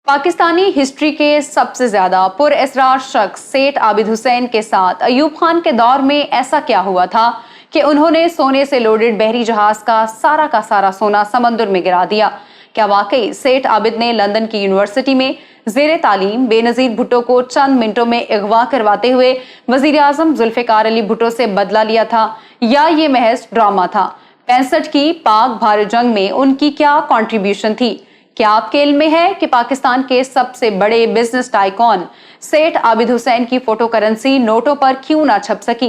Pakistani history के सबसे ज्यादा पुरअसरार शख्स सेठ आबिद हुसैन के साथ अयूब खान के दौर में ऐसा क्या हुआ था कि उन्होंने सोने से लोडेड बहरी जहाज का सारा सोना समंदर में गिरा दिया। क्या वाकई सेठ आबिद ने लंदन की यूनिवर्सिटी में ज़ेरे तालीम बेनज़ीर भुट्टो को चंद मिनटों में अगवा करवाते हुए वज़ीर आज़म जुल्फ़िकार अली भुट्टो से बदला लिया था, या ये महज ड्रामा था? 65 की पाक भारत जंग में उनकी क्या कॉन्ट्रीब्यूशन थी? क्या आपके इल्म में है कि पाकिस्तान के सबसे बड़े बिजनेस टाइकॉन सेठ आबिद हुसैन की फोटो करेंसी नोटों पर क्यों ना छप सकी?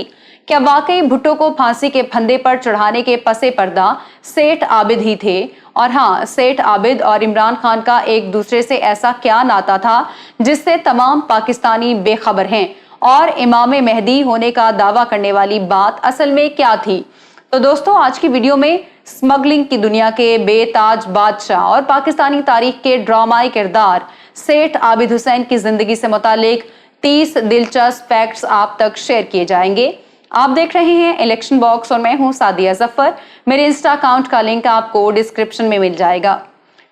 क्या वाकई भुट्टो को फांसी के फंदे पर चढ़ाने के पसे पर्दा सेठ आबिद ही थे? और हाँ, सेठ आबिद और इमरान खान का एक दूसरे से ऐसा क्या नाता था जिससे तमाम पाकिस्तानी बेखबर हैं? और इमाम मेहदी होने का दावा करने वाली बात असल में क्या थी? तो दोस्तों, आज की वीडियो में स्मगलिंग की दुनिया के बेताज बादशाह और पाकिस्तानी तारीख के ड्रामाई किरदार सेठ आबिद हुसैन की जिंदगी से मुतालिक 30 दिलचस्प फैक्ट्स आप तक शेयर किए जाएंगे। आप देख रहे हैं इलेक्शन बॉक्स और मैं हूं सादिया जफर। मेरे इंस्टा अकाउंट का लिंक आपको डिस्क्रिप्शन में मिल जाएगा।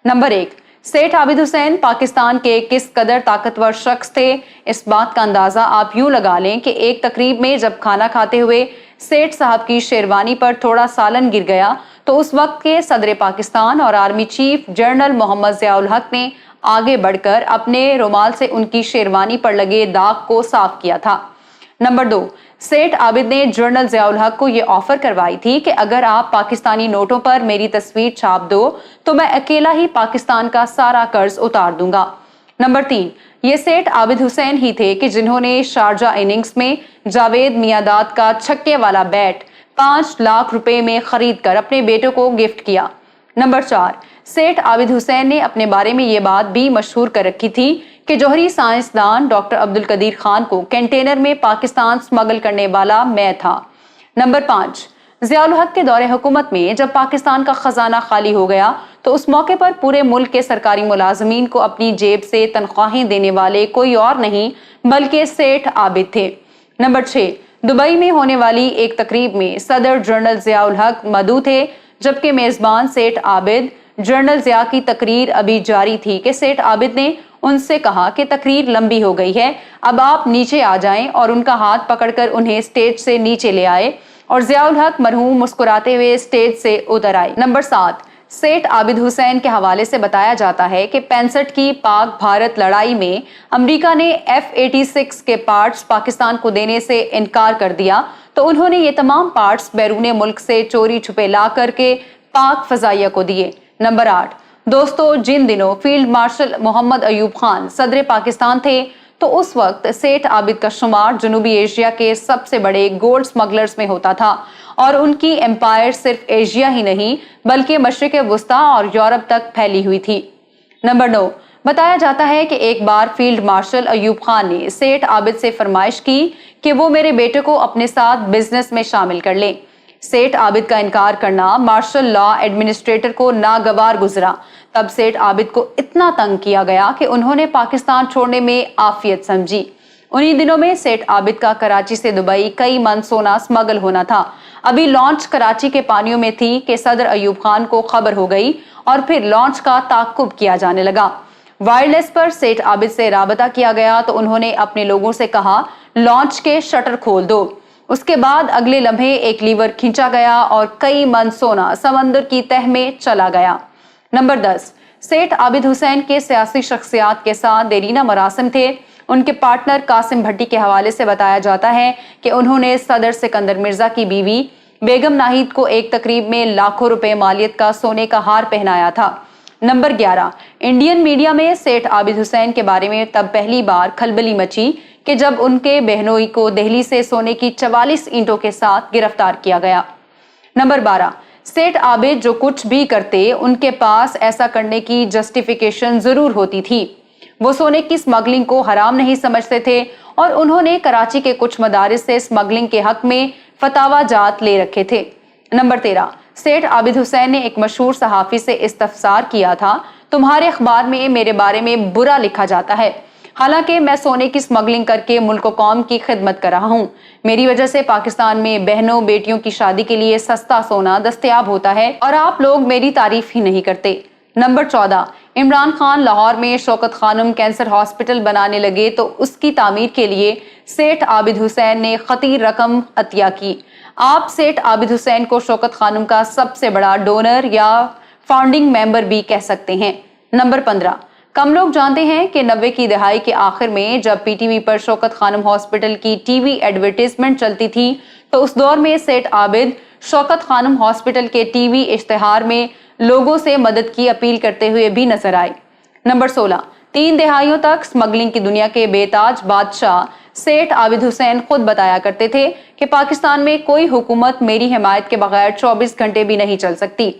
नंबर 1, सेठ आबिद हुसैन पाकिस्तान के किस कदर ताकतवर शख्स थे, इस बात का अंदाजा आप यूं लगा लें कि एक तकरीब में जब खाना खाते हुए सेठ साहब की शेरवानी पर थोड़ा सालन गिर गया तो उस वक्त के सदर पाकिस्तान और army chief general Mohammad Zia-ul Haq ने आगे बढ़कर अपने रुमाल से उनकी शेरवानी पर लगे दाग को साफ किया था। नंबर 2, सेठ आबिद ने जनरल ज़ियाउल हक को यह ऑफर करवाई थी कि अगर आप पाकिस्तानी नोटों पर मेरी तस्वीर छाप दो तो मैं अकेला ही पाकिस्तान का सारा कर्ज उतार दूंगा। नंबर 3, ये सेठ आबिद हुसैन ही थे कि जिन्होंने शारजा इनिंग्स में जावेद मियांदाद का छक्के वाला बैट 5 लाख रुपए में खरीद कर अपने बेटों को गिफ्ट किया। नंबर 4, सेठ आबिद हुसैन ने अपने बारे में ये बात भी मशहूर कर रखी थी कि जौहरी साइंसदान डॉक्टर अब्दुल कदीर खान को कंटेनर में पाकिस्तान स्मगल करने वाला मैं था। नंबर 5, ज़ियाउल हक के दौरे हुकूमत में जब पाकिस्तान का खजाना खाली हो गया तो उस मौके पर पूरे मुल्क के सरकारी मुलाजमीन को अपनी जेब से तनख्वाहें देने वाले कोई और नहीं बल्कि सेठ आबिद थे। नंबर 6, दुबई में होने वाली एक तकरीब में सदर जनरल ज़ियाउल हक मौजूद थे, जबकि मेजबान सेठ आबिद। जनरल ज़िया की तकरीर अभी जारी थी कि सेठ आबिद ने उनसे कहा कि तकरीर लंबी हो गई है, अब आप नीचे आ जाएं, और उनका हाथ पकड़कर उन्हें स्टेज से नीचे ले आए और ज़ियाउल हक मरहूम मुस्कुराते हुए स्टेज से उतर आए। नंबर 7, सेठ आबिद हुसैन के हवाले से बताया जाता है कि 65 की पाक भारत लड़ाई में अमेरिका ने F-86 के पार्ट्स पाकिस्तान को देने से इनकार कर दिया तो उन्होंने ये तमाम पार्ट्स बैरून मुल्क से चोरी छुपे ला करके पाक फजाइया को दिए। नंबर 8, दोस्तों, जिन दिनों फील्ड मार्शल मोहम्मद अयूब खान सदर पाकिस्तान थे तो उस वक्त सेठ आबिद का शुमार जनूबी एशिया के सबसे बड़े गोल्ड स्मगलर्स में होता था और उनकी एम्पायर सिर्फ एशिया ही नहीं बल्कि मशरिक वुस्ता और यूरोप तक फैली हुई थी। नंबर 9, बताया जाता है कि एक बार फील्ड मार्शल अयूब खान ने सेठ आबिद से फरमाइश की कि वो मेरे बेटे को अपने साथ बिजनेस में शामिल कर लें। सेठ आबिद का इनकार करना मार्शल लॉ एडमिनिस्ट्रेटर को नागवार गुजरा। तब सेठ आबिद को इतना तंग किया गया कि उन्होंने पाकिस्तान छोड़ने में आफियत समझी। उन्हीं दिनों में सेठ आबिद का कराची से दुबई कई मन सोना स्मगल होना था। अभी लॉन्च कराची के पानियों में थी कि सदर अयूब खान को खबर हो गई और फिर लॉन्च का ताकुब किया जाने लगा। वायरलेस पर सेठ आबिद से राबता किया गया तो उन्होंने अपने लोगों से कहा, लॉन्च के शटर खोल दो। उसके बाद अगले लम्हे एक लीवर खींचा गया और कई मन सोना समंदर की तह में चला गया। नंबर 10, सेठ आबिद हुसैन के सियासी शख्सियात के साथ देरीना मरासिम थे। उनके पार्टनर कासिम भट्टी के हवाले से बताया जाता है कि उन्होंने सदर सिकंदर मिर्जा की बीवी बेगम नाहिद को एक तकरीब में लाखों रुपए मालियत का सोने का हार पहनाया था। नंबर 11, इंडियन मीडिया में सेठ आबिद हुसैन के बारे में तब पहली बार खलबली मची कि जब उनके बहनोई को दिल्ली से सोने की 44 ईंटों के साथ गिरफ्तार किया गया। नंबर 12, सेठ आबिद जो कुछ भी करते उनके पास ऐसा करने की जस्टिफिकेशन जरूर होती थी। वो सोने की स्मगलिंग को हराम नहीं समझते थे और उन्होंने कराची के कुछ मदारिस से स्मगलिंग के हक में फतावा जात ले रखे थे। नंबर 13, सेठ आबिद हुसैन ने एक मशहूर सहाफी से इस्तफसार किया था, तुम्हारे अखबार में मेरे बारे में बुरा लिखा जाता है, हालांकि मैं सोने की स्मगलिंग करके मुल्क कौम की खिदमत कर रहा हूँ। मेरी वजह से पाकिस्तान में बहनों बेटियों की शादी के लिए सस्ता सोना दस्तयाब होता है और आप लोग मेरी तारीफ ही नहीं करते। نمبر 14، عمران خان لاہور میں شوکت خانم کینسر ہاسپٹل بنانے لگے تو اس کی تعمیر کے لیے سیٹھ عابد حسین نے خطیر رقم عطیہ کی۔ آپ سیٹھ عابد حسین کو شوکت خانم کا سب سے بڑا ڈونر یا فاؤنڈنگ ممبر بھی کہہ سکتے ہیں۔ نمبر 15، کم لوگ جانتے ہیں کہ 90 کی دہائی کے آخر میں جب پی ٹی وی پر شوکت خانم ہاسپٹل کی ٹی وی ایڈورٹیزمنٹ چلتی تھی تو اس دور میں سیٹھ عابد شوکت خانم ہاسپٹل کے ٹی وی اشتہار میں لوگوں سے مدد کی اپیل کرتے ہوئے بھی نظر آئے۔ نمبر 16، 3 دہائیوں تک سمگلنگ کی دنیا کے بے تاج بادشاہ سیٹھ عابد حسین خود بتایا کرتے تھے کہ پاکستان میں کوئی حکومت میری حمایت کے بغیر 24 گھنٹے بھی نہیں چل سکتی۔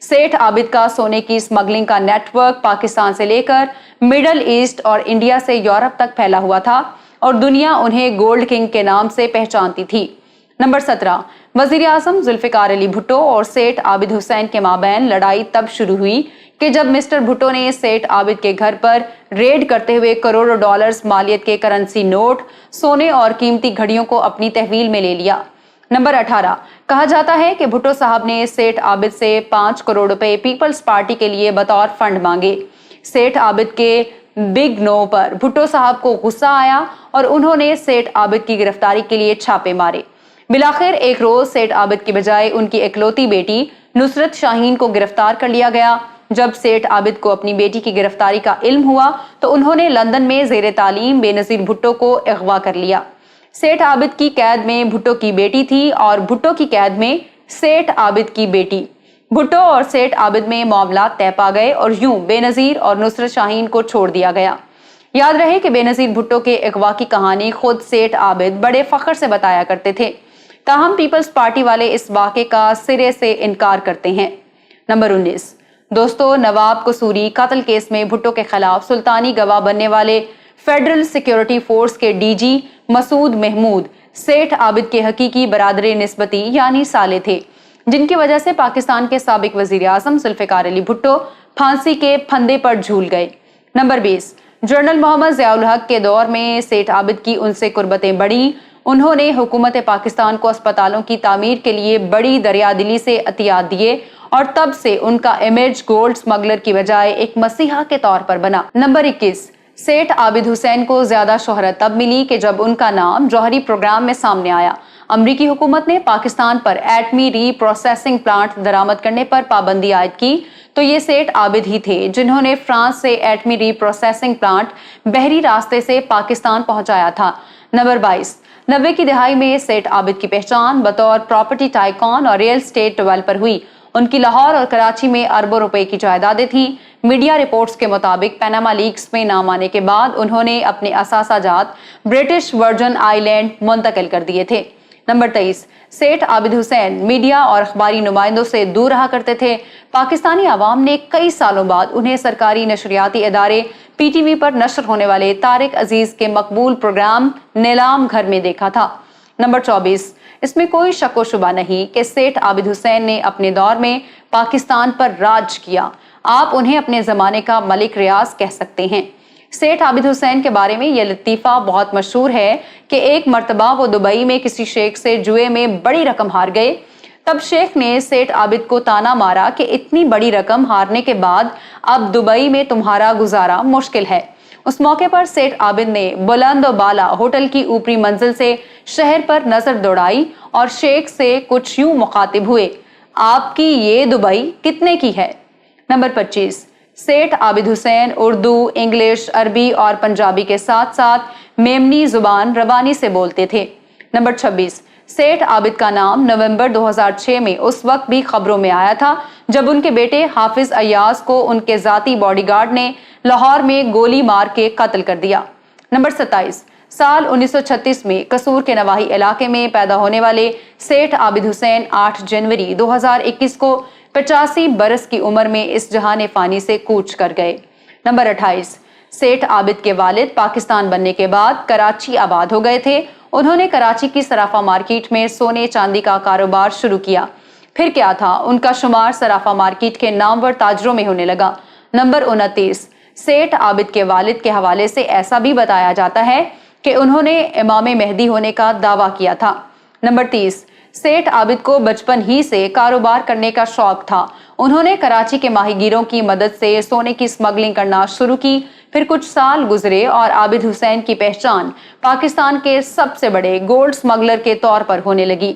سیٹھ عابد کا سونے کی سمگلنگ کا نیٹ ورک پاکستان سے لے کر مڈل ایسٹ اور انڈیا سے یورپ تک پھیلا ہوا تھا اور دنیا انہیں گولڈ کنگ کے نام سے پہچانتی تھی۔ نمبر 17، وزیر اعظم ذوالفقار علی بھٹو اور سیٹھ عابد حسین کے مابین لڑائی تب شروع ہوئی کہ جب مسٹر بھٹو نے سیٹھ عابد کے گھر پر ریڈ کرتے ہوئے کروڑوں ڈالرز مالیت کے کرنسی نوٹ، سونے اور قیمتی گھڑیوں کو اپنی تحویل میں لے لیا۔ نمبر 18، کہا جاتا ہے کہ بھٹو صاحب نے سیٹھ عابد سے 5 کروڑ روپے پیپلز پارٹی کے لیے بطور فنڈ مانگے۔ سیٹھ عابد کے بگ نو پر بھٹو صاحب کو غصہ آیا اور انہوں نے سیٹھ عابد کی گرفتاری کے لیے چھاپے مارے۔ بلاخر ایک روز سیٹھ عابد کی بجائے ان کی اکلوتی بیٹی نصرت شاہین کو گرفتار کر لیا گیا۔ جب سیٹھ عابد کو اپنی بیٹی کی گرفتاری کا علم ہوا تو انہوں نے لندن میں زیر تعلیم بے نظیر بھٹو کو اغوا کر لیا۔ سیٹھ عابد کی قید میں بھٹو کی بیٹی تھی اور بھٹو کی قید میں سیٹھ عابد کی بیٹی۔ بھٹو اور سیٹھ عابد میں معاملات طے پا گئے اور یوں بے نظیر اور نصرت شاہین کو چھوڑ دیا گیا۔ یاد رہے کہ بے نظیر بھٹو کے اغوا کی کہانی خود سیٹھ عابد بڑے فخر سے بتایا کرتے تھے، تاہم پیپلز پارٹی والے اس واقعے کا سرے سے انکار کرتے ہیں۔ نمبر 19، دوستو، نواب قصوری قتل کیس میں بھٹو کے خلاف سلطانی گواہ بننے والے فیڈرل سیکیورٹی فورس کے ڈی جی مسعود محمود سیٹھ عابد کے حقیقی برادر نسبتی یعنی سالے تھے، جن کی وجہ سے پاکستان کے سابق وزیر اعظم ذوالفقار علی بھٹو پھانسی کے پھندے پر جھول گئے۔ نمبر 20، جنرل محمد ضیاء الحق کے دور میں سیٹھ عابد کی ان سے قربتیں بڑھیں۔ انہوں نے حکومت پاکستان کو اسپتالوں کی تعمیر کے لیے بڑی دریا دلی سے عطیات دیے اور تب سے ان کا امیج گولڈ سمگلر کی بجائے ایک مسیحا کے طور پر بنا۔ نمبر 21، سیٹھ عابد حسین کو زیادہ شہرت تب ملی کہ جب ان کا نام جوہری پروگرام میں سامنے آیا۔ امریکی حکومت نے پاکستان پر ایٹمی ری پروسیسنگ پلانٹ درآمد کرنے پر پابندی عائد کی تو یہ سیٹھ عابد ہی تھے جنہوں نے فرانس سے ایٹمی ری پروسیسنگ پلانٹ بحری راستے سے پاکستان پہنچایا تھا۔ نمبر 22، 90 کی دہائی میں سیٹھ عابد کی پہچان بطور پراپرٹی ٹائکون اور ریل اسٹیٹ ڈیولپر ہوئی۔ ان کی لاہور اور کراچی میں اربوں روپے کی جائیدادیں تھیں۔ میڈیا رپورٹس کے مطابق پیناما لیکس میں نام آنے کے بعد انہوں نے اپنے اثاثہ جات برٹش ورجن آئی لینڈ منتقل کر دیے تھے۔ نمبر 23، سیٹھ عابد حسین میڈیا اور اخباری نمائندوں سے دور رہا کرتے تھے۔ پاکستانی عوام نے کئی سالوں بعد انہیں سرکاری نشریاتی ادارے پی ٹی وی پر نشر ہونے والے طارق عزیز کے مقبول پروگرام نیلام گھر میں دیکھا تھا۔ نمبر 24، اس میں کوئی شک و شبہ نہیں کہ سیٹھ عابد حسین نے اپنے دور میں پاکستان پر راج کیا۔ آپ انہیں اپنے زمانے کا ملک ریاض کہہ سکتے ہیں۔ سیٹھ عابد حسین کے بارے میں یہ لطیفہ بہت مشہور ہے کہ ایک مرتبہ وہ دبئی میں کسی شیخ سے جوئے میں بڑی رقم ہار گئے۔ تب شیخ نے سیٹھ عابد کو تانا مارا کہ اتنی بڑی رقم ہارنے کے بعد اب دبئی میں تمہارا گزارا مشکل ہے۔ اس موقع پر سیٹھ عابد نے بلند و بالا ہوٹل کی اوپری منزل سے شہر پر نظر دوڑائی اور شیخ سے کچھ یوں مخاطب ہوئے، آپ کی یہ دبئی کتنے کی ہے؟ نمبر 25، سیٹھ عابد حسین اردو، انگلش، عربی اور پنجابی کے ساتھ ساتھ میمنی زبان روانی سے بولتے تھے۔ نمبر 26، سیٹھ عابد کا نام نومبر 2006 میں اس وقت بھی خبروں میں آیا تھا جب ان کے بیٹے حافظ ایاز کو ان کے ذاتی باڈی گارڈ نے لاہور میں گولی مار کے قتل کر دیا۔ نمبر 27، سال 1936 میں قصور کے نواحی علاقے میں پیدا ہونے والے سیٹھ عابد حسین 8 جنوری 2021 کو 85 برس کی عمر میں اس جہان فانی سے کوچ کر گئے۔ نمبر 28، سیٹھ عابد کے والد پاکستان بننے کے بعد کراچی آباد ہو گئے تھے۔ انہوں نے کراچی کی صرافہ مارکیٹ میں سونے چاندی کا کاروبار شروع کیا۔ پھر کیا تھا، ان کا شمار صرافہ مارکیٹ کے نامور تاجروں میں ہونے لگا۔ نمبر 29، سیٹھ عابد کے والد کے حوالے سے ایسا بھی بتایا جاتا ہے کہ انہوں نے امام مہدی ہونے کا دعویٰ کیا تھا۔ نمبر 30، सेठ आबिद को बचपन ही से कारोबार करने का शौक था। उन्होंने कराची के माहीगीरों की मदद से सोने की स्मगलिंग करना शुरू की। फिर कुछ साल गुजरे और आबिद हुसैन की पहचान पाकिस्तान के सबसे बड़े गोल्ड स्मगलर के तौर पर होने लगी।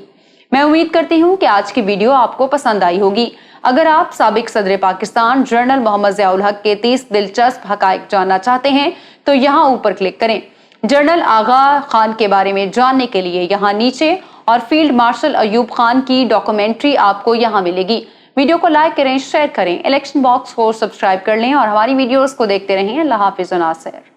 मैं उम्मीद करती हूँ कि आज की वीडियो आपको पसंद आई होगी। अगर आप साबिक सदर पाकिस्तान जनरल मोहम्मद ज़ियाउल हक के 30 दिलचस्प हकायक जानना चाहते हैं तो यहाँ ऊपर क्लिक करें। जनरल आगा खान के बारे में जानने के लिए यहाँ नीचे, और फील्ड मार्शल अयूब खान की डॉक्यूमेंट्री आपको यहाँ मिलेगी। वीडियो को लाइक करें, शेयर करें, इलेक्शन बॉक्स को सब्सक्राइब कर लें और हमारी वीडियोस को देखते रहें। अल्लाह हाफिज़ व नासिर।